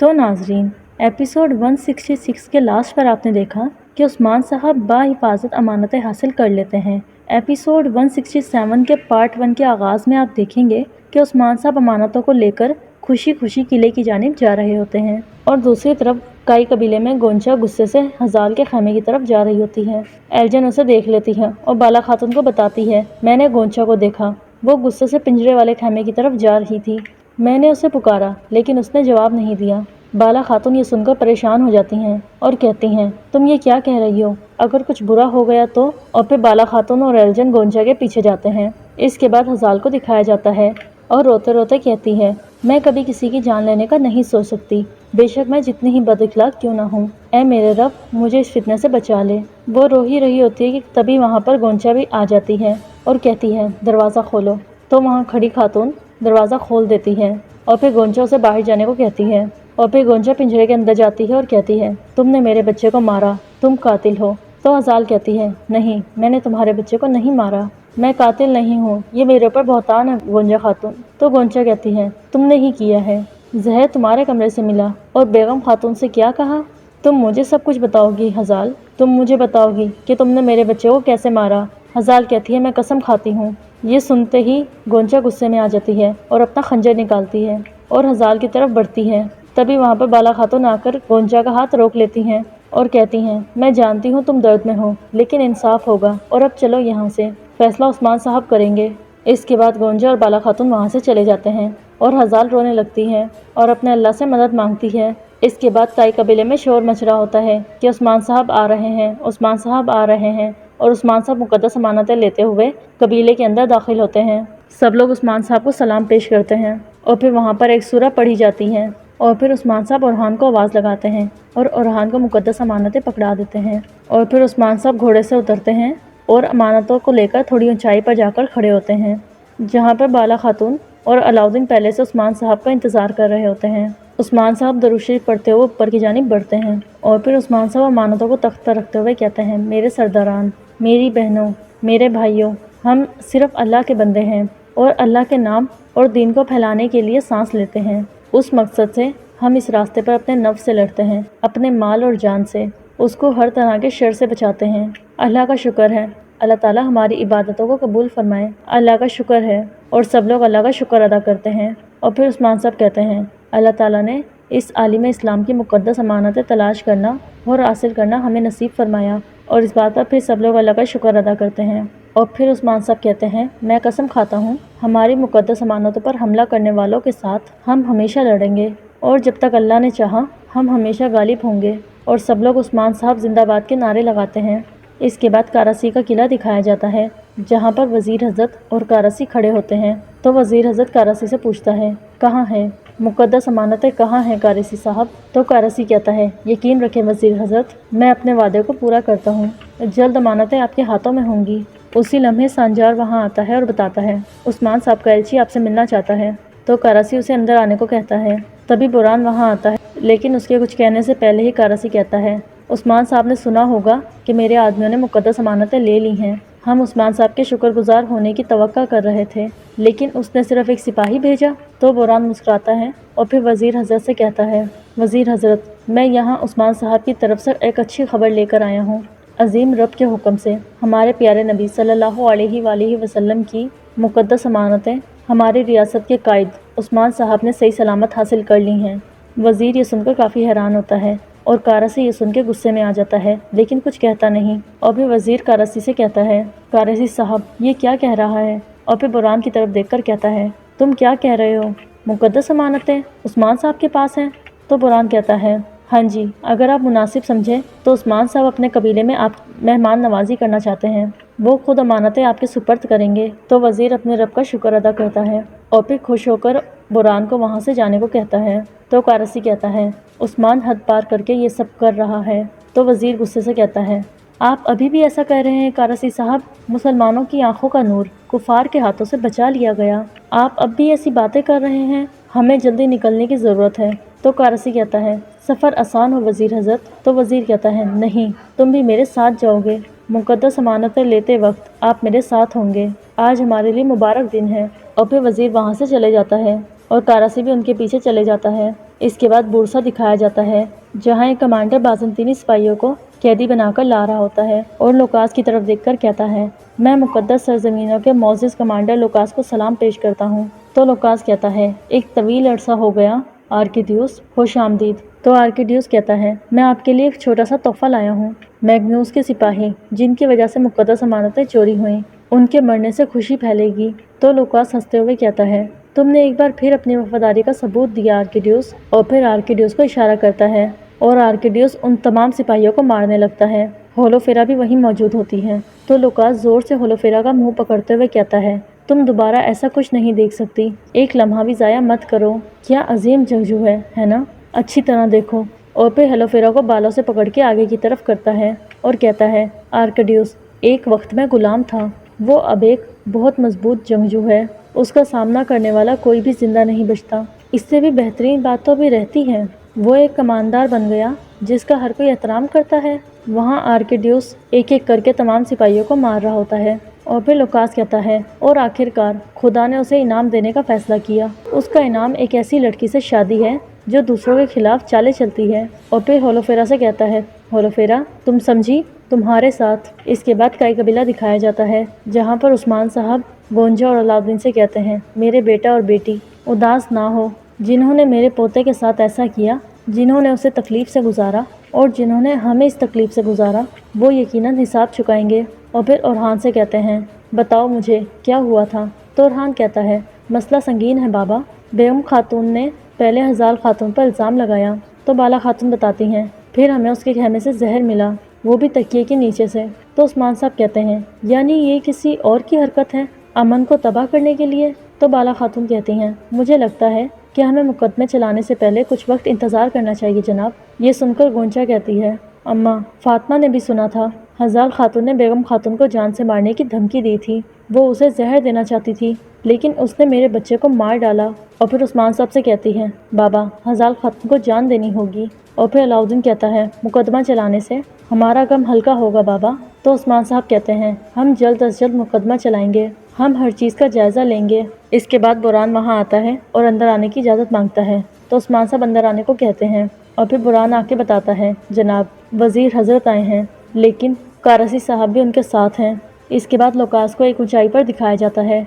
تو ناظرین، ایپیسوڈ 166 کے لاسٹ پر آپ نے دیکھا کہ عثمان صاحب باحفاظت امانتیں حاصل کر لیتے ہیں۔ ایپیسوڈ 167 کے پارٹ 1 کے آغاز میں آپ دیکھیں گے کہ عثمان صاحب امانتوں کو لے کر خوشی خوشی قلعے کی جانب جا رہے ہوتے ہیں، اور دوسری طرف کائی قبیلے میں گونچا غصے سے ہزال کے خیمے کی طرف جا رہی ہوتی ہے۔ ایلجن اسے دیکھ لیتی ہے اور بالا خاتون کو بتاتی ہے، میں نے گونچا کو دیکھا، وہ غصے سے پنجرے والے خیمے کی طرف جا رہی تھی، میں نے اسے پکارا لیکن اس نے جواب نہیں دیا۔ بالا خاتون یہ سن کر پریشان ہو جاتی ہیں اور کہتی ہیں، تم یہ کیا کہہ رہی ہو، اگر کچھ برا ہو گیا تو؟ اور پھر بالا خاتون اور ایلجن گونچا کے پیچھے جاتے ہیں۔ اس کے بعد ہزال کو دکھایا جاتا ہے اور روتے روتے کہتی ہے، میں کبھی کسی کی جان لینے کا نہیں سوچ سکتی، بے شک میں جتنی ہی بد اخلاق کیوں نہ ہوں، اے میرے رب مجھے اس فتنے سے بچا لے۔ وہ رو ہی رہی ہوتی ہے کہ تبھی وہاں پر گونچا بھی آ جاتی ہے اور کہتی ہے، دروازہ کھولو۔ تو وہاں کھڑی خاتون دروازہ کھول دیتی ہے اور پھر گونچا اسے باہر جانے کو کہتی ہے، اور پھر گونچا پنجرے کے اندر جاتی ہے اور کہتی ہے، تم نے میرے بچے کو مارا، تم قاتل ہو۔ تو ہزال کہتی ہے، نہیں، میں نے تمہارے بچے کو نہیں مارا، میں قاتل نہیں ہوں، یہ میرے اوپر بہتان ہے گونچا خاتون۔ تو گونچا کہتی ہے، تم نے ہی کیا ہے، زہر تمہارے کمرے سے ملا۔ اور بیگم خاتون سے کیا کہا، تم مجھے سب کچھ بتاؤ گی ہزال، تم مجھے بتاؤ گی کہ تم نے میرے بچے کو کیسے مارا۔ ہزال کہتی ہے، میں قسم کھاتی ہوں۔ یہ سنتے ہی گونچا غصے میں آ جاتی ہے اور اپنا خنجر نکالتی ہے اور ہزال کی طرف بڑھتی ہے۔ تبھی وہاں پر بالا خاتون آ کر گونچا کا ہاتھ روک لیتی ہیں اور کہتی ہیں، میں جانتی ہوں تم درد میں ہو، لیکن انصاف ہوگا، اور اب چلو یہاں سے، فیصلہ عثمان صاحب کریں گے۔ اس کے بعد گونچا اور بالا خاتون وہاں سے چلے جاتے ہیں اور ہزال رونے لگتی ہے اور اپنے اللہ سے مدد مانگتی ہے۔ اس کے بعد کائی قبیلے میں شور مچ رہا ہوتا ہے کہ عثمان صاحب آ رہے ہیں، عثمان صاحب آ رہے ہیں، اور عثمان صاحب مقدس امانتیں لیتے ہوئے قبیلے کے اندر داخل ہوتے ہیں۔ سب لوگ عثمان صاحب کو سلام پیش کرتے ہیں اور پھر وہاں پر ایک سورہ پڑھی جاتی ہے، اور پھر عثمان صاحب اورحان کو آواز لگاتے ہیں اور اورحان کو مقدس امانتیں پکڑا دیتے ہیں، اور پھر عثمان صاحب گھوڑے سے اترتے ہیں اور امانتوں کو لے کر تھوڑی اونچائی پر جا کر کھڑے ہوتے ہیں، جہاں پر بالا خاتون اور علاؤدین پہلے سے عثمان صاحب کا انتظار کر رہے ہوتے ہیں۔ عثمان صاحب درود شریف پڑھتے ہوئے اوپر کی جانب بڑھتے ہیں اور پھر عثمان صاحب امانتوں کو تخت پر رکھتے ہوئے کہتے ہیں، میرے سرداران، میری بہنوں، میرے بھائیوں، ہم صرف اللہ کے بندے ہیں اور اللہ کے نام اور دین کو پھیلانے کے لیے سانس لیتے ہیں۔ اس مقصد سے ہم اس راستے پر اپنے نفس سے لڑتے ہیں، اپنے مال اور جان سے، اس کو ہر طرح کے شر سے بچاتے ہیں۔ اللہ کا شکر ہے، اللہ تعالیٰ ہماری عبادتوں کو قبول فرمائے، اللہ کا شکر ہے۔ اور سب لوگ اللہ کا شکر ادا کرتے ہیں، اور پھر عثمان صاحب کہتے ہیں، اللہ تعالیٰ نے اس عالم اسلام کی مقدس امانتیں تلاش کرنا اور حاصل کرنا ہمیں نصیب فرمایا، اور اس بات پر پھر سب لوگ اللہ کا شکر ادا کرتے ہیں۔ اور پھر عثمان صاحب کہتے ہیں، میں قسم کھاتا ہوں ہماری مقدس امانتوں پر حملہ کرنے والوں کے ساتھ ہم ہمیشہ لڑیں گے، اور جب تک اللہ نے چاہا ہم ہمیشہ غالب ہوں گے۔ اور سب لوگ عثمان صاحب زندہ باد کے نعرے لگاتے ہیں۔ اس کے بعد کارسی کا قلعہ دکھایا جاتا ہے، جہاں پر وزیر حضرت اور کارسی کھڑے ہوتے ہیں۔ تو وزیر حضرت کارسی سے پوچھتا ہے، کہاں ہے مقدس امانتیں، کہاں ہیں کارسی صاحب؟ تو کارسی کہتا ہے، یقین رکھیں وزیر حضرت، میں اپنے وعدے کو پورا کرتا ہوں، جلد امانتیں آپ کے ہاتھوں میں ہوں گی۔ اسی لمحے سانجار وہاں آتا ہے اور بتاتا ہے، عثمان صاحب کا ایلچی آپ سے ملنا چاہتا ہے۔ تو کارسی اسے اندر آنے کو کہتا ہے۔ تبھی بوران وہاں آتا ہے، لیکن اس کے کچھ کہنے سے پہلے ہی کارسی کہتا ہے، عثمان صاحب نے سنا ہوگا کہ میرے آدمیوں نے مقدس امانتیں لے لی ہیں، ہم عثمان صاحب کے شکر گزار ہونے کی توقع کر رہے تھے، لیکن اس نے صرف ایک سپاہی بھیجا۔ تو بوران مسکراتا ہے اور پھر وزیر حضرت سے کہتا ہے، وزیر حضرت، میں یہاں عثمان صاحب کی طرف سے ایک اچھی خبر لے کر آیا ہوں۔ عظیم رب کے حکم سے ہمارے پیارے نبی صلی اللہ علیہ وآلہ وسلم کی مقدس امانتیں ہماری ریاست کے قائد عثمان صاحب نے صحیح سلامت حاصل کر لی ہیں۔ وزیر یہ سن کر کافی حیران ہوتا ہے اور کارسی یہ سن کے غصے میں آ جاتا ہے، لیکن کچھ کہتا نہیں۔ اور پھر وزیر کارسی سے کہتا ہے، کارسی صاحب یہ کیا کہہ رہا ہے؟ اور پھر بوران کی طرف دیکھ کر کہتا ہے، تم کیا کہہ رہے ہو، مقدس امانتیں عثمان صاحب کے پاس ہیں؟ تو بوران کہتا ہے، ہاں جی، اگر آپ مناسب سمجھیں تو عثمان صاحب اپنے قبیلے میں آپ مہمان نوازی کرنا چاہتے ہیں، وہ خود امانتیں آپ کے سپرد کریں گے۔ تو وزیر اپنے رب کا شکر ادا کرتا ہے اور پھر خوش ہو کر بوران کو وہاں سے جانے کو کہتا ہے۔ تو کارسی کہتا ہے، عثمان حد پار کر کے یہ سب کر رہا ہے۔ تو وزیر غصے سے کہتا ہے، آپ ابھی بھی ایسا کہہ رہے ہیں کارسی صاحب، مسلمانوں کی آنکھوں کا نور کفار کے ہاتھوں سے بچا لیا گیا، آپ اب بھی ایسی باتیں کر رہے ہیں، ہمیں جلدی نکلنے کی ضرورت ہے۔ تو کارسی کہتا ہے، سفر آسان ہو وزیر حضرت۔ تو وزیر کہتا ہے، نہیں، تم بھی میرے ساتھ جاؤ گے، مقدس امانتیں لیتے وقت آپ میرے ساتھ ہوں گے، آج ہمارے لیے مبارک دن ہے۔ اور پھر وزیر وہاں سے چلے جاتا ہے اور کارسی بھی ان کے پیچھے چلے جاتا ہے۔ اس کے بعد بورسا دکھایا جاتا ہے جہاں ایک کمانڈر بازنطینی سپاہیوں کو قیدی بنا کر لا رہا ہوتا ہے اور لوکاس کی طرف دیکھ کر کہتا ہے میں مقدس سرزمینوں کے معزز کمانڈر لوکاس کو سلام پیش کرتا ہوں۔ تو لوکاس کہتا ہے ایک طویل عرصہ ہو گیا آرکیڈیوس، خوش آمدید۔ تو آرکیڈیوس کہتا ہے میں آپ کے لیے ایک چھوٹا سا تحفہ لایا ہوں۔ میگنوس کے سپاہی جن کی وجہ سے مقدس امانتیں چوری ہوئیں ان کے مرنے سے خوشی پھیلے گی۔ تو لوکاس ہنستے ہوئے کہتا ہے تم نے ایک بار پھر اپنی وفاداری کا ثبوت دیا آرکیڈیوس، اور پھر آرکیڈیوس کو اشارہ کرتا ہے اور آرکیڈیوس ان تمام سپاہیوں کو مارنے لگتا ہے۔ ہولوفیرا بھی وہیں موجود ہوتی ہے۔ تو لوکاس زور سے ہولوفیرا کا منہ پکڑتے ہوئے کہتا ہے تم دوبارہ ایسا کچھ نہیں دیکھ سکتی، ایک لمحہ بھی ضائع مت کرو۔ کیا عظیم جنگجو ہے نا؟ اچھی طرح دیکھو۔ اور پھر ہولوفیرا کو بالوں سے پکڑ کے آگے کی طرف کرتا ہے اور کہتا ہے آرکیڈیوس ایک وقت میں غلام تھا، وہ اب ایک بہت مضبوط جنگجو ہے، اس کا سامنا کرنے والا کوئی بھی زندہ نہیں بچتا۔ اس سے بھی بہترین بات تو بھی رہتی ہے، وہ ایک کماندار بن گیا جس کا ہر کوئی احترام کرتا ہے۔ وہاں آرکیڈیوس ایک ایک کر کے تمام سپاہیوں کو مار رہا ہوتا ہے اور پھر لوکاس کہتا ہے اور آخرکار خدا نے اسے انعام دینے کا فیصلہ کیا۔ اس کا انعام ایک ایسی لڑکی سے شادی ہے جو دوسروں کے خلاف چالیں چلتی ہے۔ اور پھر ہولوفیرا سے کہتا ہے ہولوفیرا تم سمجھی، تمہارے ساتھ۔ اس کے بعد کائی قبیلہ دکھایا جاتا ہے جہاں پر عثمان صاحب گونجا اور علاؤدین سے کہتے ہیں میرے بیٹا اور بیٹی اداس نہ ہو، جنہوں نے میرے پوتے کے ساتھ ایسا کیا، جنہوں نے اسے تکلیف سے گزارا اور جنہوں نے ہمیں اس تکلیف سے گزارا، وہ یقیناً حساب چکائیں گے۔ اور پھر اورحان سے کہتے ہیں بتاؤ مجھے کیا ہوا تھا؟ تو اورحان کہتا ہے مسئلہ سنگین ہے بابا، بیگم خاتون نے پہلے ہزال خاتون پر الزام لگایا۔ تو بالا خاتون بتاتی ہیں پھر ہمیں اس کے خیمے سے زہر ملا، وہ بھی تکیے کے نیچے سے۔ تو عثمان صاحب کہتے ہیں یعنی یہ کسی اور کی حرکت ہے امن کو تباہ کرنے کے لیے؟ تو بالا خاتون کہتی ہیں مجھے لگتا ہے کہ ہمیں مقدمے چلانے سے پہلے کچھ وقت انتظار کرنا چاہیے جناب۔ یہ سن کر گونچا کہتی ہے اماں فاطمہ نے بھی سنا تھا، ہزال خاتون نے بیگم خاتون کو جان سے مارنے کی دھمکی دی تھی، وہ اسے زہر دینا چاہتی تھی لیکن اس نے میرے بچے کو مار ڈالا۔ اور پھر عثمان صاحب سے کہتی ہے بابا ہزال خاتون کو جان دینی ہوگی۔ اور پھر علاؤدین کہتا ہے مقدمہ چلانے سے ہمارا غم ہلکا ہوگا بابا۔ تو عثمان صاحب کہتے ہیں ہم جلد از جلد مقدمہ چلائیں گے، ہم ہر چیز کا جائزہ لیں گے۔ اس کے بعد بوران وہاں آتا ہے اور اندر آنے کی اجازت مانگتا ہے تو عثمان صاحب اندر آنے کو کہتے ہیں اور پھر بوران آ کے بتاتا ہے جناب وزیر حضرت آئے ہیں لیکن کارسی صاحب بھی ان کے ساتھ ہیں۔ اس کے بعد لوکاس کو ایک اونچائی پر دکھایا جاتا ہے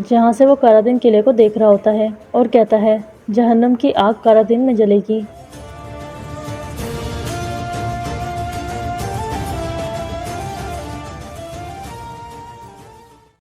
جہاں سے وہ قرادین قلعے کو دیکھ رہا ہوتا ہے اور کہتا ہے جہنم کی آگ قرادین میں جلے گی۔